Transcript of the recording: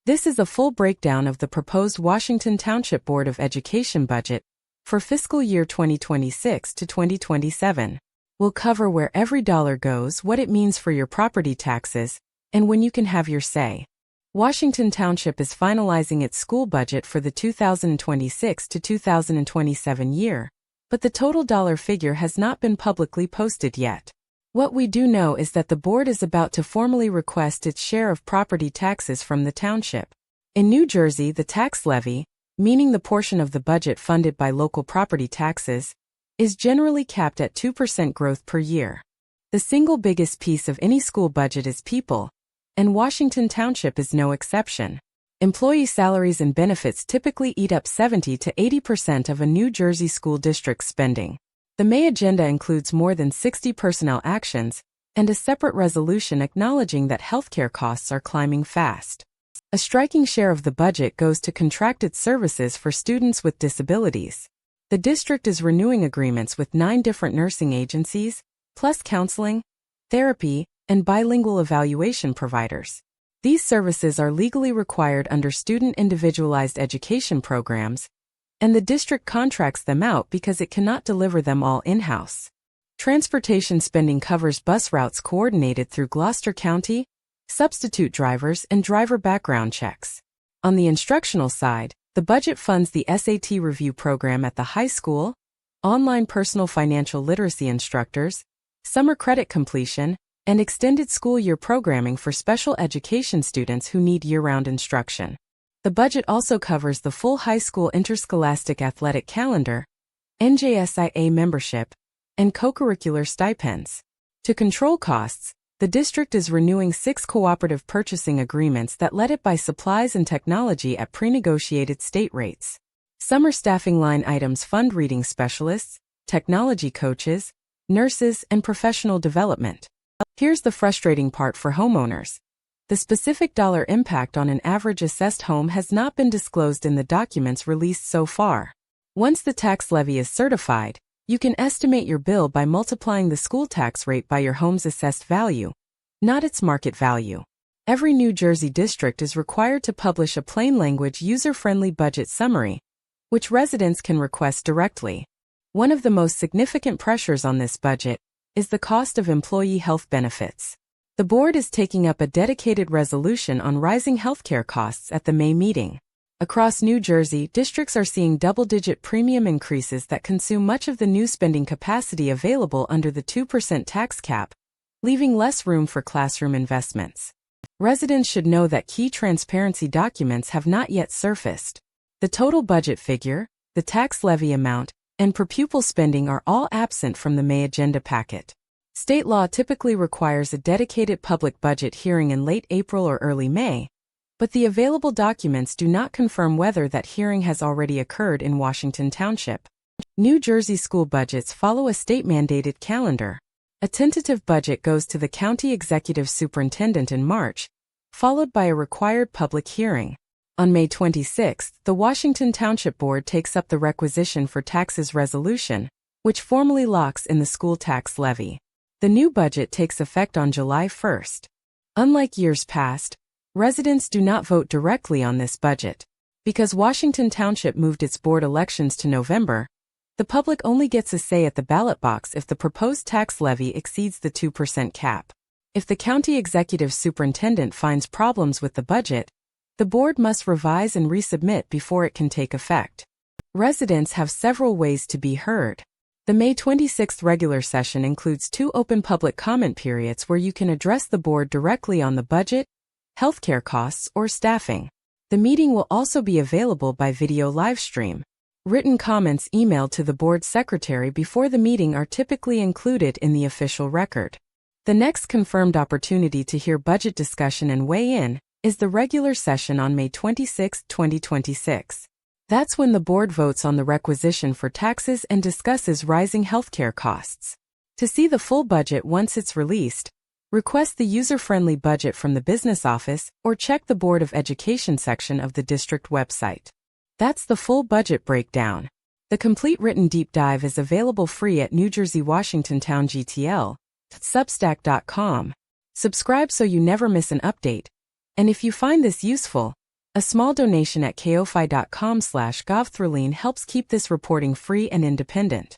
This is a full breakdown of the proposed Washington Township Board of Education budget for fiscal year 2026 to 2027. We'll cover where every dollar goes, what it means for your property taxes, and when you can have your say. Washington Township is finalizing its school budget for the 2026 to 2027 year, but the total dollar figure has not been publicly posted yet. What we do know is that the board is about to formally request its share of property taxes from the township. In New Jersey, the tax levy, meaning the portion of the budget funded by local property taxes, is generally capped at 2% growth per year. The single biggest piece of any school budget is people, and Washington Township is no exception. Employee salaries and benefits typically eat up 70 to 80% of a New Jersey school district's spending. The May agenda includes more than 60 personnel actions and a separate resolution acknowledging that healthcare costs are climbing fast. A striking share of the budget goes to contracted services for students with disabilities. The district is renewing agreements with 9 different nursing agencies, plus counseling, therapy, and bilingual evaluation providers. These services are legally required under student individualized education programs, and the district contracts them out because it cannot deliver them all in-house. Transportation spending covers bus routes coordinated through Gloucester County, substitute drivers, and driver background checks. On the instructional side, the budget funds the SAT review program at the high school, online personal financial literacy instructors, summer credit completion, and extended school year programming for special education students who need year-round instruction. The budget also covers the full high school interscholastic athletic calendar, NJSIA membership, and co-curricular stipends. To control costs, the district is renewing 6 cooperative purchasing agreements that let it buy supplies and technology at pre-negotiated state rates. Summer staffing line items fund reading specialists, technology coaches, nurses, and professional development. Here's the frustrating part for homeowners. The specific dollar impact on an average assessed home has not been disclosed in the documents released so far. Once the tax levy is certified, you can estimate your bill by multiplying the school tax rate by your home's assessed value, not its market value. Every New Jersey district is required to publish a plain language user-friendly budget summary, which residents can request directly. One of the most significant pressures on this budget is the cost of employee health benefits. The board is taking up a dedicated resolution on rising healthcare costs at the May meeting. Across New Jersey, districts are seeing double-digit premium increases that consume much of the new spending capacity available under the 2% tax cap, leaving less room for classroom investments. Residents should know that key transparency documents have not yet surfaced. The total budget figure, the tax levy amount, and per-pupil spending are all absent from the May agenda packet. State law typically requires a dedicated public budget hearing in late April or early May, but the available documents do not confirm whether that hearing has already occurred in Washington Township. New Jersey school budgets follow a state-mandated calendar. A tentative budget goes to the county executive superintendent in March, followed by a required public hearing. On May 26, the Washington Township Board takes up the requisition for taxes resolution, which formally locks in the school tax levy. The new budget takes effect on July 1st. Unlike years past, residents do not vote directly on this budget. Because Washington Township moved its board elections to November, the public only gets a say at the ballot box if the proposed tax levy exceeds the 2% cap. If the county executive superintendent finds problems with the budget, the board must revise and resubmit before it can take effect. Residents have several ways to be heard. The May 26th regular session includes 2 open public comment periods where you can address the board directly on the budget, healthcare costs, or staffing. The meeting will also be available by video live stream. Written comments emailed to the board secretary before the meeting are typically included in the official record. The next confirmed opportunity to hear budget discussion and weigh in is the regular session on May 26, 2026. That's when the board votes on the requisition for taxes and discusses rising healthcare costs. To see the full budget once it's released, request the user-friendly budget from the business office or check the Board of Education section of the district website. That's the full budget breakdown. The complete written deep dive is available free at New Jersey Washington Town GTL, substack.com. Subscribe so you never miss an update. And if you find this useful, A small donation at kofi.com/govthroline helps keep this reporting free and independent.